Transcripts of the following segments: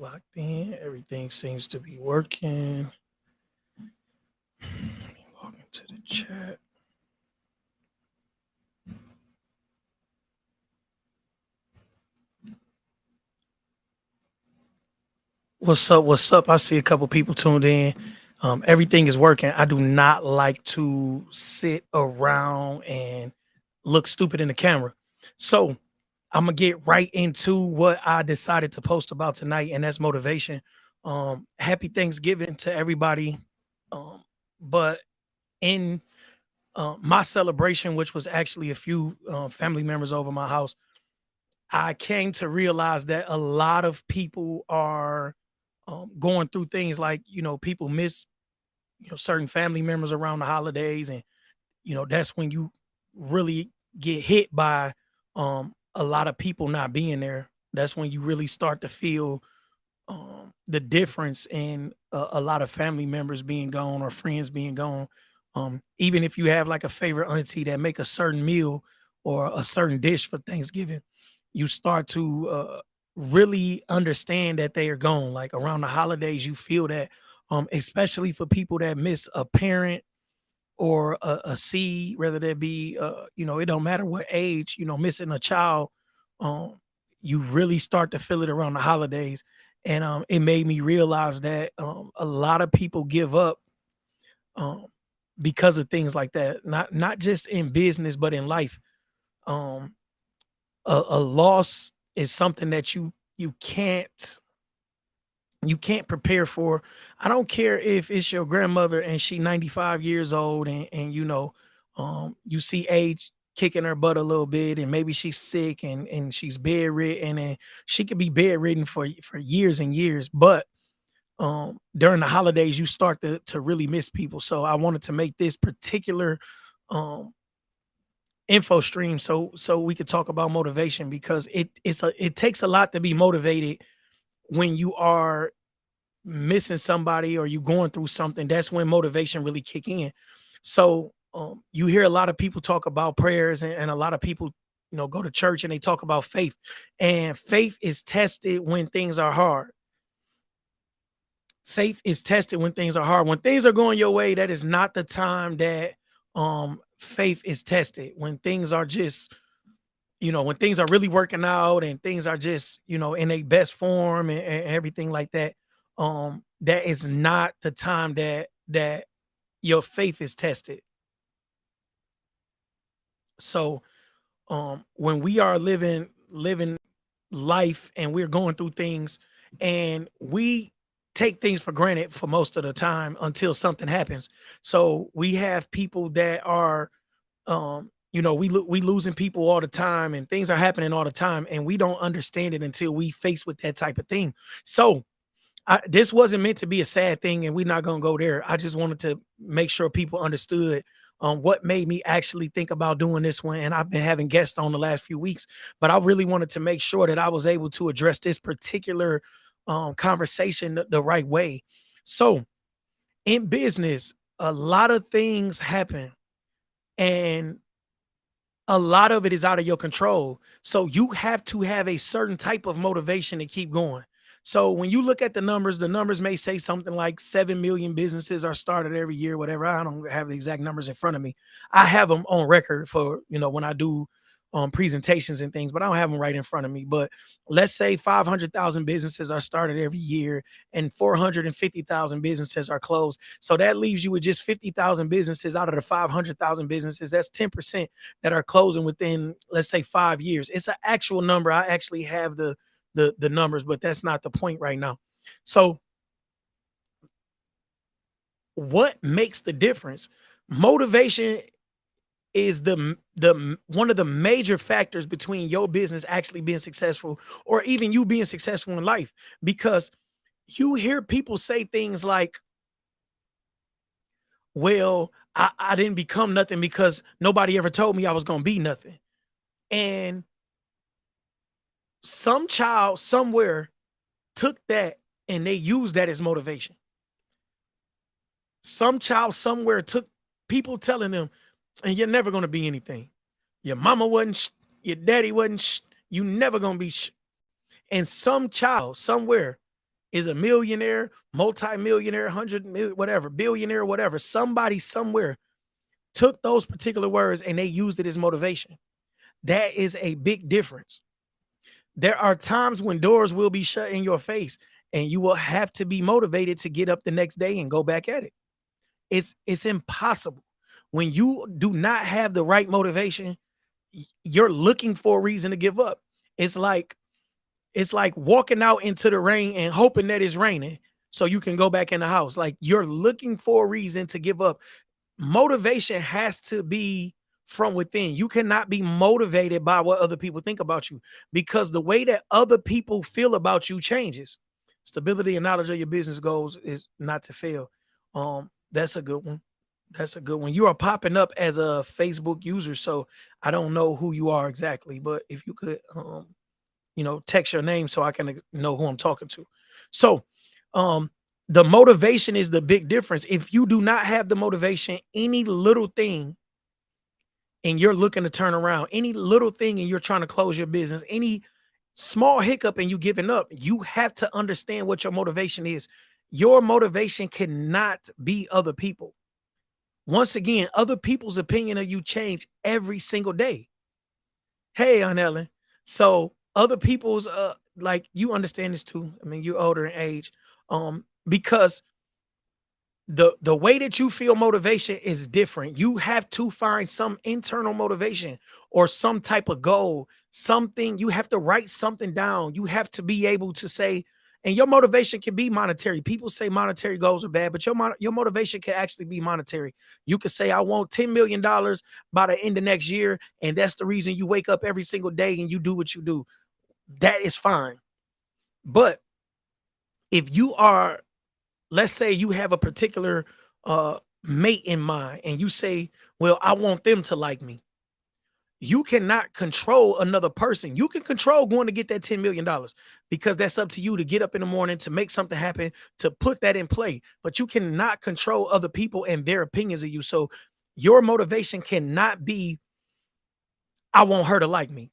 locked in. Everything seems to be working. Let me log into the chat. What's up? What's up? I see a couple people tuned in. Everything is working. I do not like to sit around and look stupid in the camera. So I'm gonna get right into what I decided to post about tonight, and that's motivation. Happy Thanksgiving to everybody. Um, but in my celebration, which was actually a few family members over my house, I came to realize that a lot of people are going through things like people miss certain family members around the holidays, and that's when you really get hit by a lot of people not being there. That's when you really start to feel the difference in a lot of family members being gone or friends being gone. Even if you have like a favorite auntie that make a certain meal or a certain dish for Thanksgiving, you start to really understand that they are gone. Like around the holidays, you feel that, especially for people that miss a parent or a seed, whether that be, it don't matter what age, missing a child, um, you really start to feel it around the holidays. And it made me realize that a lot of people give up um, because of things like that. Not just in business, but in life. Um, a loss is something that you can't prepare for. I don't care if it's your grandmother and she 95 years old, and you see age kicking her butt a little bit, and maybe she's sick and she's bedridden, and she could be bedridden for years and years. But during the holidays you start to really miss people. So I wanted to make this particular um info stream so we could talk about motivation, because it takes a lot to be motivated when you are missing somebody or you going through something. That's when motivation really kick in. So you hear a lot of people talk about prayers, and a lot of people go to church and they talk about faith, and faith is tested when things are hard. Faith is tested when things are hard. When things are going your way, that is not the time that faith is tested. When things are just, when things are really working out and things are just, in a best form, and everything like that, that is not the time that your faith is tested. So when we are living life and we're going through things, and we take things for granted for most of the time until something happens. So we have people that are we losing people all the time, and things are happening all the time, and we don't understand it until we face with that type of thing. So this wasn't meant to be a sad thing, and we're not gonna go there. I just wanted to make sure people understood what made me actually think about doing this one. And I've been having guests on the last few weeks, but I really wanted to make sure that I was able to address this particular conversation the right way. So in business, a lot of things happen, and a lot of it is out of your control. So you have to have a certain type of motivation to keep going. So when you look at the numbers may say something like 7 million businesses are started every year, whatever. I don't have the exact numbers in front of me. I have them on record for, when I do presentations and things, but I don't have them right in front of me. But let's say 500,000 businesses are started every year, and 450,000 businesses are closed. So that leaves you with just 50,000 businesses out of the 500,000 businesses. That's 10% that are closing within, let's say, 5 years. It's an actual number. I actually have the numbers, but that's not the point right now. So what makes the difference? Motivation is one of the major factors between your business actually being successful, or even you being successful in life. Because you hear people say things like, well, I didn't become nothing because nobody ever told me I was gonna be nothing. And some child somewhere took that and they used that as motivation. Some child somewhere took people telling them, and you're never gonna be anything. Your mama wasn't, your daddy wasn't, you never gonna be. And some child somewhere is a millionaire, multi-millionaire, 100 million, whatever, billionaire, whatever. Somebody somewhere took those particular words and they used it as motivation. That is a big difference. There are times when doors will be shut in your face and you will have to be motivated to get up the next day and go back at it. It's impossible. When you do not have the right motivation, you're looking for a reason to give up. It's like it's like walking out into the rain and hoping that it's raining so you can go back in the house. Like you're looking for a reason to give up. Motivation has to be from within. You cannot be motivated by what other people think about you because the way that other people feel about you changes. Stability and knowledge of your business goals is not to fail. That's a good one. That's a good one. You are popping up as a Facebook user, so I don't know who you are exactly, but if you could text your name so I can know who I'm talking to. So, um, the motivation is the big difference. If you do not have the motivation, any little thing and you're looking to turn around, any little thing and you're trying to close your business, any small hiccup and you giving up, you have to understand what your motivation is. Your motivation cannot be other people. Once again, other people's opinion of you change every single day. Hey, Aunt Ellen. So other people's like you understand this too. I mean, you're older in age. Because the way that you feel motivation is different. You have to find some internal motivation or some type of goal, something you have to write something down. You have to be able to say, and your motivation can be monetary. People say monetary goals are bad, but your motivation can actually be monetary. You could say, I want $10 million by the end of next year, and that's the reason you wake up every single day and you do what you do. That is fine. But if you are, let's say you have a particular mate in mind and you say, well, I want them to like me. You cannot control another person. You can control going to get that $10 million because that's up to you to get up in the morning, to make something happen, to put that in play. But you cannot control other people and their opinions of you. So your motivation cannot be, I want her to like me.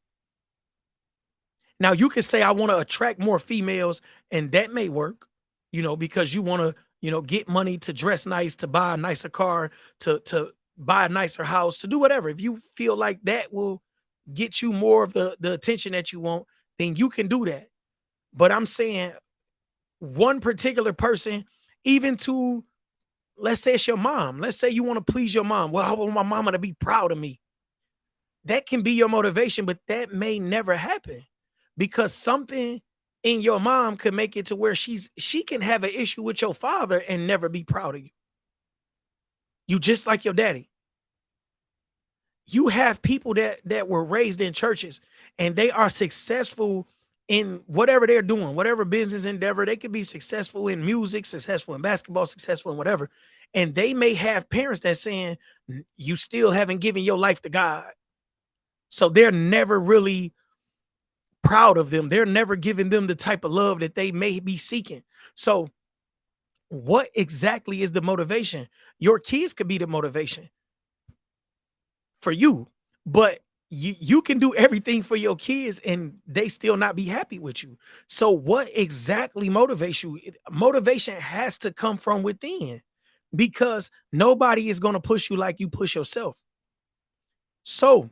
Now you can say, I want to attract more females, and that may work, because you want to, get money to dress nice, to buy a nicer car, to buy a nicer house, to do whatever. If you feel like that will get you more of the attention that you want, then you can do that. But I'm saying one particular person, even to, let's say it's your mom. Let's say you want to please your mom. Well, I want my mama to be proud of me. That can be your motivation, but that may never happen because something in your mom could make it to where she can have an issue with your father and never be proud of you. You just like your daddy. You have people that were raised in churches and they are successful in whatever they're doing, whatever business endeavor. They could be successful in music, successful in basketball, successful in whatever. And they may have parents that saying, you still haven't given your life to God. So they're never really proud of them. They're never giving them the type of love that they may be seeking. So what exactly is the motivation? Your kids could be the motivation for you, but you can do everything for your kids and they still not be happy with you. So what exactly motivates you? Motivation has to come from within because nobody is going to push you like you push yourself. So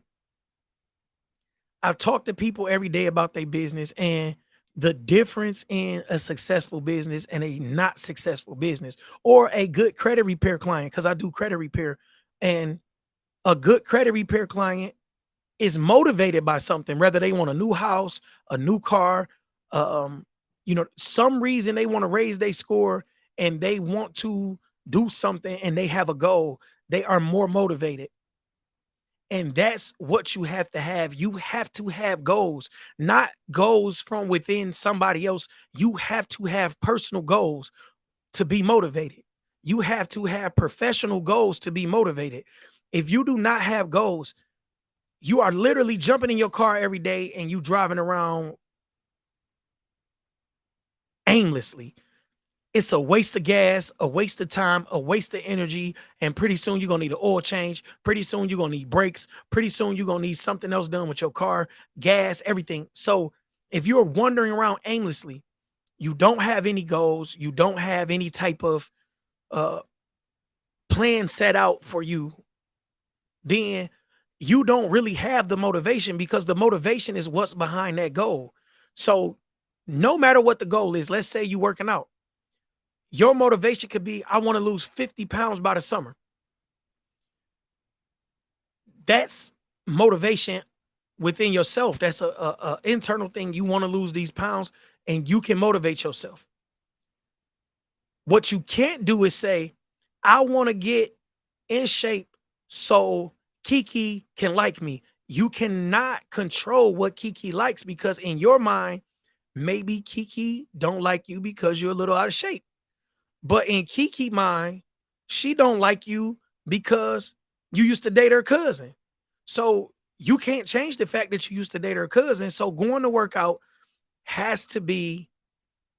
I talk to people every day about their business and the difference in a successful business and a not successful business or a good credit repair client because I do credit repair, and a good credit repair client is motivated by something, whether they want a new house, a new car, some reason they want to raise their score and they want to do something and they have a goal. They are more motivated. And that's what you have to have. You have to have goals, not goals from within somebody else. You have to have personal goals to be motivated. You have to have professional goals to be motivated. If you do not have goals, you are literally jumping in your car every day and you driving around aimlessly. It's a waste of gas, a waste of time, a waste of energy. And pretty soon you're going to need an oil change. Pretty soon you're going to need brakes. Pretty soon you're going to need something else done with your car, gas, everything. So if you're wandering around aimlessly, you don't have any goals, you don't have any type of uh plan set out for you, then you don't really have the motivation, because the motivation is what's behind that goal. So no matter what the goal is, let's say you working out, your motivation could be, I want to lose 50 pounds by the summer. That's motivation within yourself. That's a internal thing. You want to lose these pounds and you can motivate yourself. What you can't do is say, I want to get in shape so Kiki can like me. You cannot control what Kiki likes, because in your mind, maybe Kiki don't like you because you're a little out of shape. But in Kiki mind, she don't like you because you used to date her cousin. So you can't change the fact that you used to date her cousin. So going to work out has to be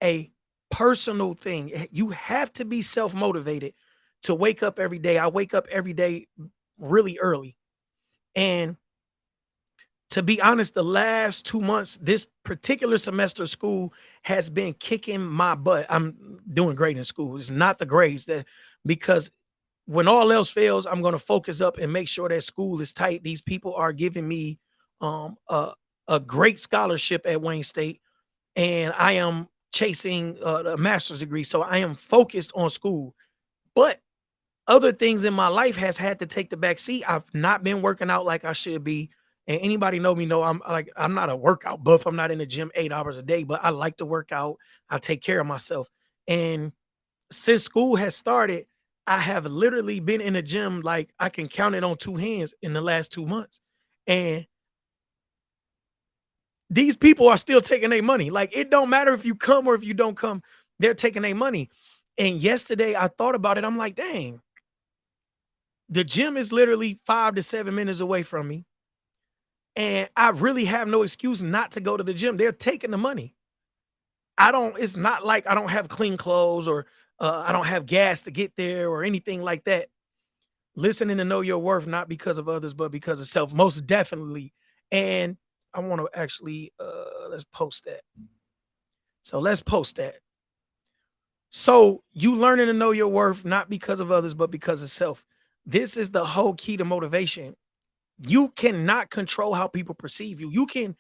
a personal thing. You have to be self-motivated to wake up every day. I wake up every day really early. And to be honest, the last 2 months, this particular semester of school has been kicking my butt. I'm doing great in school. It's not the grades that, because when all else fails, I'm going to focus up and make sure that school is tight. These people are giving me um, a, a great scholarship at Wayne State, and I am chasing a master's degree. So I am focused on school. But other things in my life has had to take the back seat. I've not been working out like I should be. And anybody know me know I'm not a workout buff. I'm not in the gym 8 hours a day, but I like to work out. I take care of myself. And since school has started, I have literally been in the gym like I can count it on two hands in the last 2 months. And these people are still taking their money. Like, it don't matter if you come or if you don't come, they're taking their money. And yesterday I thought about it. I'm like, dang, the gym is literally 5 to 7 minutes away from me. And I really have no excuse not to go to the gym. They're taking the money. It's not like I don't have clean clothes, or I don't have gas to get there or anything like that. Listening to Know Your Worth, not because of others, but because of self, most definitely. And I want to actually, let's post that. So let's post that. So you learning to know your worth, not because of others, but because of self. This is the whole key to motivation. You cannot control how people perceive you. You can,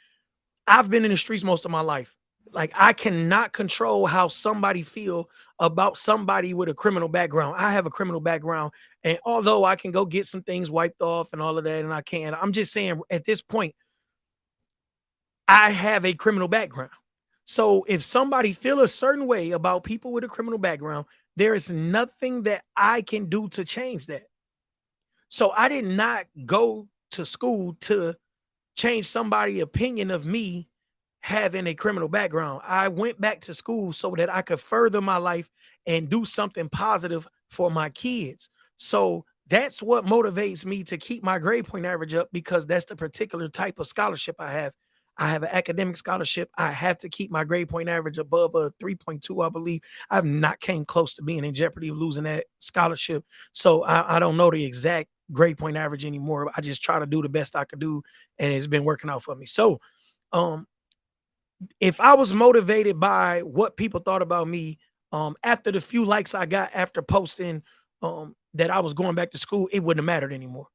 I've been in the streets most of my life. Like, I cannot control how somebody feel about somebody with a criminal background. I have a criminal background, and although I can go get some things wiped off and all of that, and I can, I'm just saying at this point, I have a criminal background. So if somebody feel a certain way about people with a criminal background, there is nothing that I can do to change that. So I did not go to school to change somebody's opinion of me having a criminal background. I went back to school so that I could further my life and do something positive for my kids. So that's what motivates me to keep my grade point average up, because that's the particular type of scholarship I have. I have an academic scholarship. I have to keep my grade point average above a 3.2, I believe. I've not came close to being in jeopardy of losing that scholarship. So I don't know the exact grade point average anymore. I just try to do the best I could do, and it's been working out for me. So um if I was motivated by what people thought about me, after the few likes I got after posting that I was going back to school, it wouldn't have mattered anymore.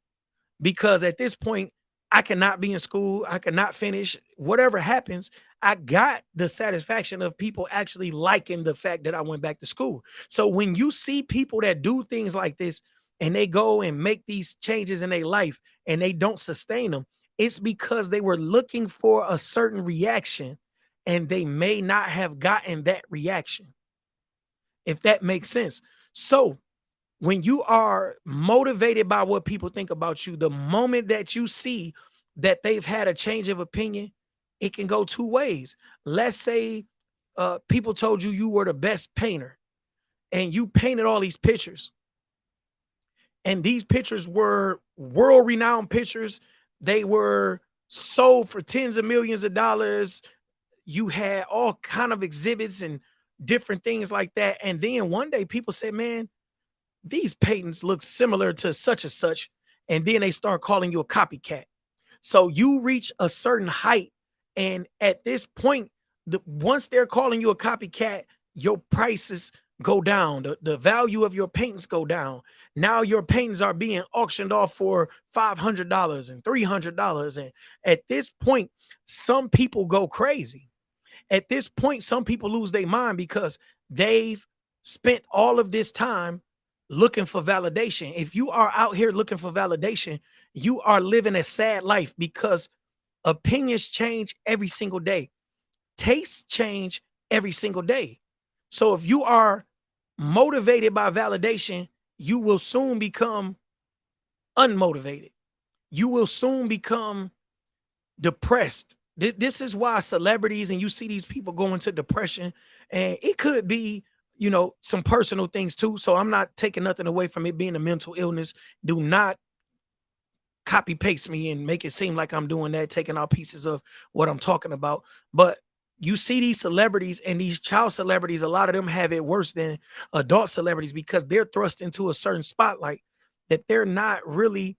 Because at this point, I cannot be in school, I cannot finish. Whatever happens, I got the satisfaction of people actually liking the fact that I went back to school. So when you see people that do things like this and they go and make these changes in their life and they don't sustain them, it's because they were looking for a certain reaction and they may not have gotten that reaction, if that makes sense. So when you are motivated by what people think about you, the moment that you see that they've had a change of opinion, it can go two ways. Let's say people told you you were the best painter and you painted all these pictures, and these pictures were world renowned pictures. They were sold for tens of millions of dollars. You had all kind of exhibits and different things like that. And then one day people said, man, these patents look similar to such and such. And then they start calling you a copycat. So you reach a certain height. And at this point, Once they're calling you a copycat, your prices go down. The value of your paintings go down. Now your paintings are being auctioned off for $500 and $300. And at this point, some people go crazy. At this point, some people lose their mind because they've spent all of this time looking for validation. If you are out here looking for validation, you are living a sad life because opinions change every single day. Tastes change every single day. So if you are motivated by validation, you will soon become unmotivated. You will soon become depressed. This is why celebrities and you see these people go into depression, and it could be, some personal things too. So I'm not taking nothing away from it being a mental illness. Do not copy paste me and make it seem like I'm doing that, taking out pieces of what I'm talking about. But you see these celebrities and these child celebrities, a lot of them have it worse than adult celebrities because they're thrust into a certain spotlight that they're not really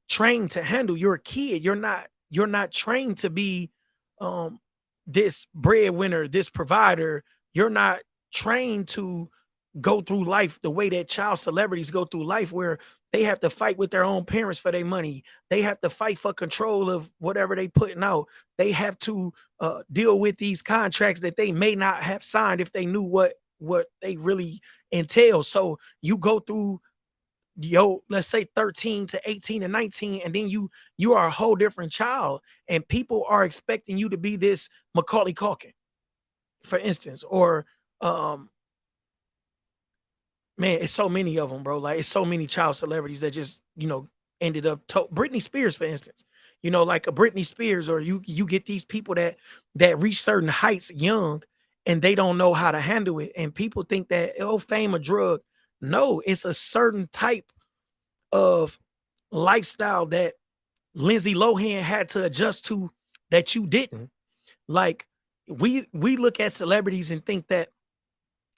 trained to handle. You're a kid. You're not trained to be um this breadwinner, this provider. You're not trained to go through life the way that child celebrities go through life, where they have to fight with their own parents for their money. They have to fight for control of whatever they putting out. They have to deal with these contracts that they may not have signed if they knew what they really entail. So you go through, let's say 13 to 18 and 19, and then you are a whole different child, and people are expecting you to be this Macaulay Culkin, for instance, or um man, it's so many of them, bro. Like, it's so many child celebrities that just, ended up Britney Spears, for instance. Like a Britney Spears, or you get these people that reach certain heights young, and they don't know how to handle it. And people think that, oh, fame a drug. No, it's a certain type of lifestyle that Lindsay Lohan had to adjust to that you didn't. Like, we look at celebrities and think that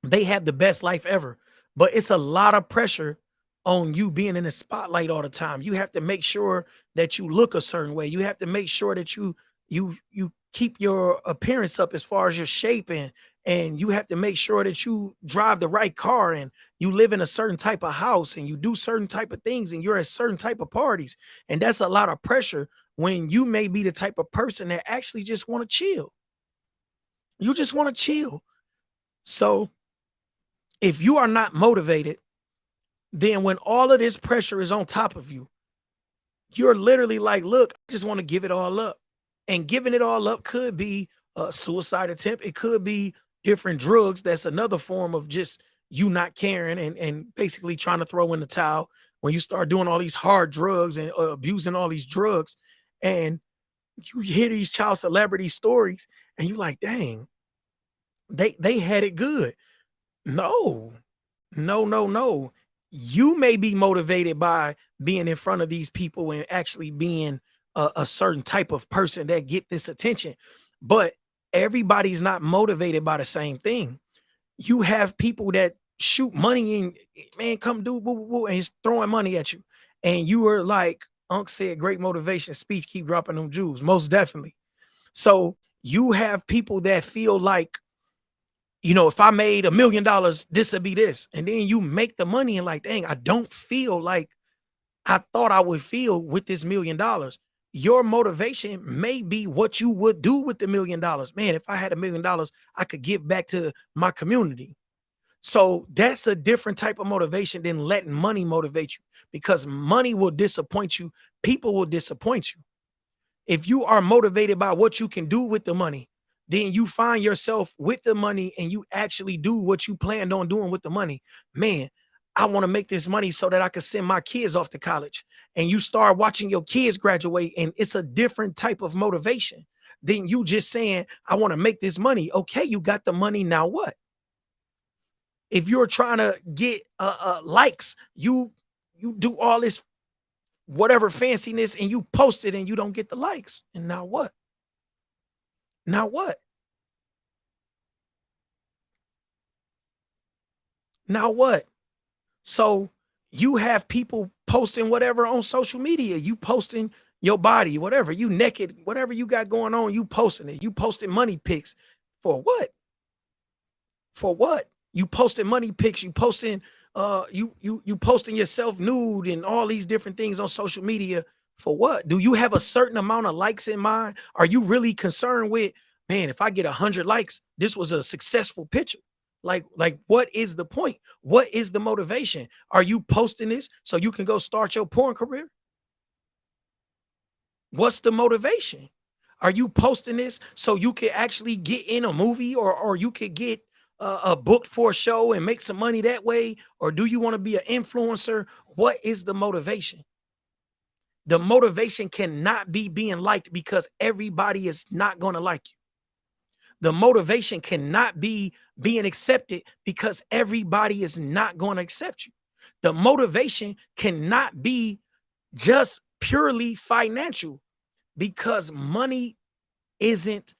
they have the best life ever. But it's a lot of pressure on you being in the spotlight all the time. You have to make sure that you look a certain way. You have to make sure that you keep your appearance up as far as your shape, and you have to make sure that you drive the right car, and you live in a certain type of house, and you do certain type of things, and you're at certain type of parties. And that's a lot of pressure when you may be the type of person that actually just want to chill. You just want to chill. So if you are not motivated, then when all of this pressure is on top of you, you're literally like, look, I just want to give it all up. And giving it all up could be a suicide attempt. It could be different drugs. That's another form of just you not caring, and basically trying to throw in the towel when you start doing all these hard drugs and abusing all these drugs. And you hear these child celebrity stories, and you like, dang, they had it good. No, no, no, no. You may be motivated by being in front of these people and actually being a certain type of person that get this attention, but everybody's not motivated by the same thing. You have people that shoot money and, man, come do woo, woo, woo," and he's throwing money at you, and you are like, Unc said, great motivation speech, keep dropping them jewels, most definitely. So you have people that feel like, if I made $1 million, this would be this. And then you make the money and like, dang, I don't feel like I thought I would feel with this $1 million. Your motivation may be what you would do with the $1 million. Man, if I had $1 million, I could give back to my community. So that's a different type of motivation than letting money motivate you, because money will disappoint you. People will disappoint you. If you are motivated by what you can do with the money, then you find yourself with the money and you actually do what you planned on doing with the money. Man, I want to make this money so that I can send my kids off to college. And you start watching your kids graduate, and it's a different type of motivation than you just saying, I want to make this money. Okay, you got the money. Now what? If you're trying to get likes, you do all this whatever fanciness, and you post it and you don't get the likes. And now what? Now what? Now what? So you have people posting whatever on social media. You posting your body, whatever, you naked, whatever you got going on, you posting it. You posting money pics for what? For what? You posting money pics, you posting you posting yourself nude and all these different things on social media for what? Do you have a certain amount of likes in mind? Are you really concerned with, man, if I get 100 likes, this was a successful picture? Like what is the point? What is the motivation? Are you posting this so you can go start your porn career? What's the motivation? Are you posting this so you can actually get in a movie, or you could get booked for a show and make some money that way? Or do you want to be an influencer? What is the motivation? The motivation cannot be being liked, because everybody is not going to like you. The motivation cannot be being accepted, because everybody is not going to accept you. The motivation cannot be just purely financial, because money isn't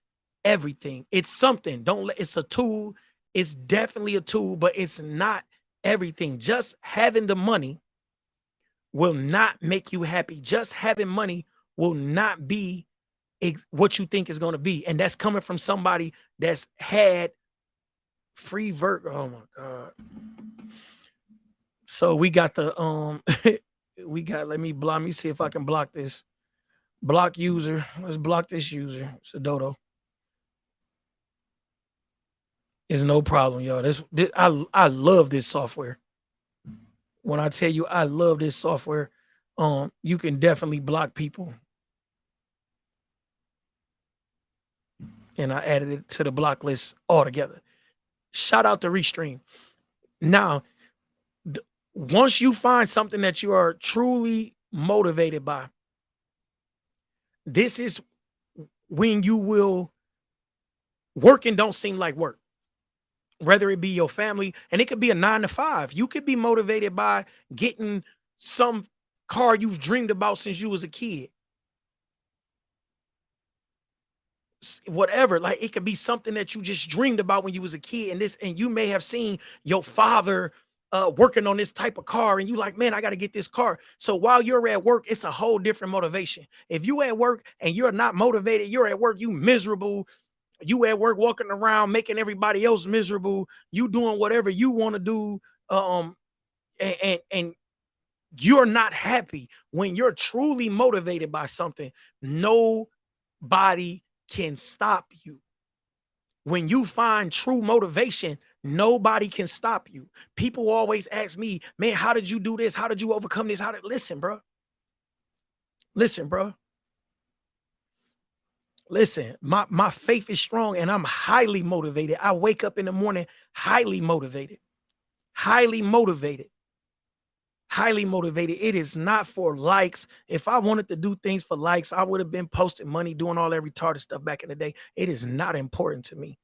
everything. It's something. Don't let It's a tool. It's definitely a tool, but it's not everything. Just having the money will not make you happy. Just having money will not be what you think is going to be. And that's coming from somebody that's had free vert. Oh my God. So we got the we got, let me see if I can block this. Block user. Let's block this user. It's a dodo. It's no problem, y'all. I love this software. When I tell you I love this software, you can definitely block people. And I added it to the block list altogether. Shout out to Restream. Now, once you find something that you are truly motivated by, this is when you will work and don't seem like work. Whether it be your family, and it could be a 9 to 5. You could be motivated by getting some car you've dreamed about since you was a kid. Whatever, like it could be something that you just dreamed about when you was a kid, and you may have seen your father working on this type of car, and you like, man, I got to get this car. So while you're at work, it's a whole different motivation. If you at work and you're not motivated, you're at work, you miserable, you at work walking around making everybody else miserable, you doing whatever you want to do, and you're not happy. When you're truly motivated by something, nobody can stop you. When you find true motivation, nobody can stop you. People always ask me, man, how did you do this? How did you overcome this? Listen, bro. Listen, bro. Listen, my faith is strong, and I'm highly motivated. I wake up in the morning highly motivated. Highly motivated. Highly motivated. It is not for likes. If I wanted to do things for likes, I would have been posting money, doing all that retarded stuff back in the day. It is not important to me.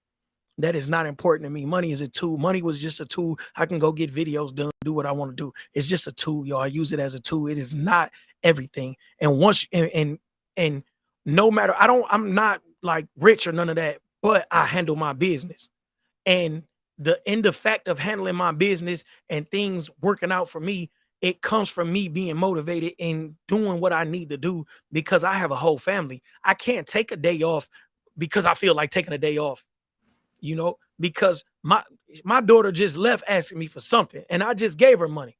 That is not important to me. Money is a tool. Money was just a tool. I can go get videos done, do what I want to do. It's just a tool, y'all. I use it as a tool. It is not everything. And once and no matter, I'm not like rich or none of that, but I handle my business. And the fact of handling my business and things working out for me, it comes from me being motivated and doing what I need to do, because I have a whole family. I can't take a day off because I feel like taking a day off, because my daughter just left asking me for something, and I just gave her money.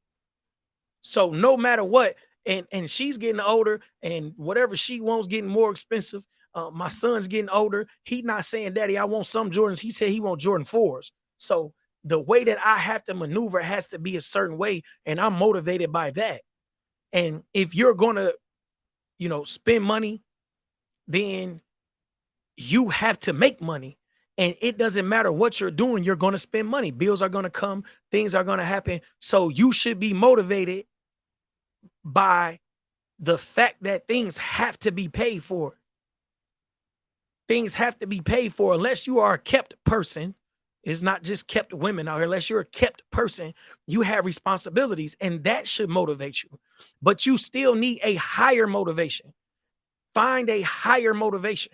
So no matter what, and she's getting older, and whatever she wants getting more expensive. My son's getting older. He not saying, Daddy, I want some Jordans. He said he want Jordan 4s. So the way that I have to maneuver has to be a certain way, and I'm motivated by that. And if you're gonna, spend money, then you have to make money. And it doesn't matter what you're doing, you're gonna spend money. Bills are gonna come, things are gonna happen. So you should be motivated by the fact that things have to be paid for. Things have to be paid for, unless you are a kept person. It's not just kept women out here. Unless you're a kept person, you have responsibilities, and that should motivate you. But you still need a higher motivation. Find a higher motivation.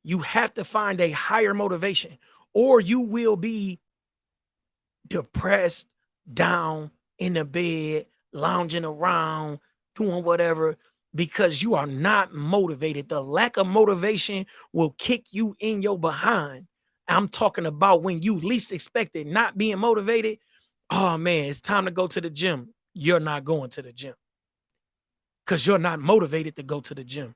You have to find a higher motivation, or you will be depressed, down in the bed, lounging around, doing whatever because you are not motivated. The lack of motivation will kick you in your behind. I'm talking about when you least expect it, not being motivated. Oh man, it's time to go to the gym. You're not going to the gym because you're not motivated to go to the gym.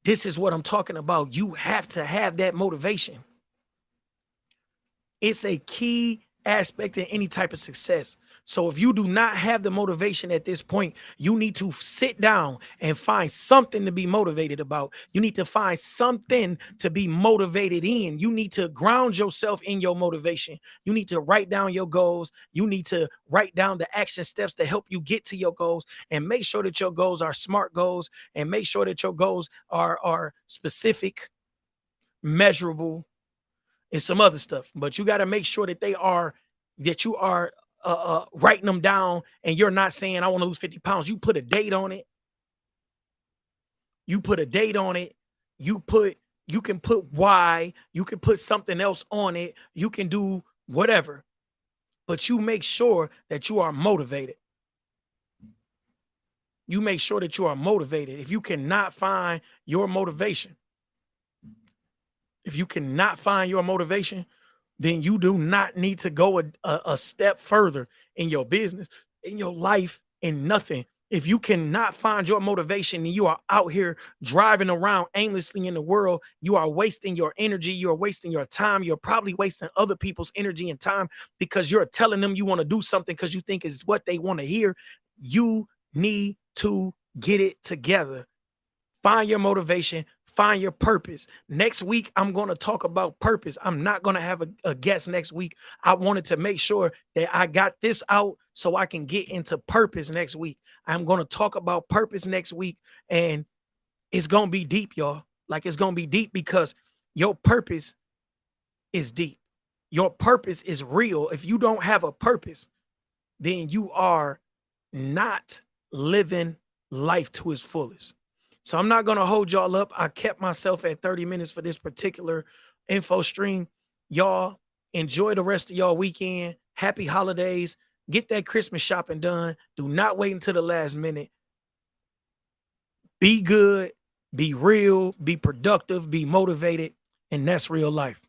This is what I'm talking about. You have to have that motivation. It's a key aspect in any type of success. So if you do not have the motivation at this point, you need to sit down and find something to be motivated about. You need to find something to be motivated in. You need to ground yourself in your motivation. You need to write down your goals. You need to write down the action steps to help you get to your goals, and make sure that your goals are SMART goals, and make sure that your goals are specific, measurable, and some other stuff. But you got to make sure that you are writing them down, and you're not saying I want to lose 50 pounds. You put a date on it. You put a date on it. You can put why, you can put something else on it. You can do whatever, but you make sure that you are motivated. You make sure that you are motivated. If you cannot find your motivation, then you do not need to go a step further in your business, in your life, in nothing. If you cannot find your motivation and you are out here driving around aimlessly in the world, you are wasting your energy, you're wasting your time, you're probably wasting other people's energy and time because you're telling them you want to do something because you think is what they want to hear. You need to get it together. Find your motivation, find your purpose. Next week, I'm going to talk about purpose. I'm not going to have a guest next week. I wanted to make sure that I got this out so I can get into purpose next week. I'm going to talk about purpose next week, and it's going to be deep, y'all. Like, it's going to be deep because your purpose is deep. Your purpose is real. If you don't have a purpose, then you are not living life to its fullest. So I'm not going to hold y'all up. I kept myself at 30 minutes for this particular info stream. Y'all enjoy the rest of y'all weekend. Happy holidays. Get that Christmas shopping done. Do not wait until the last minute. Be good, be real, be productive, be motivated, and that's real life.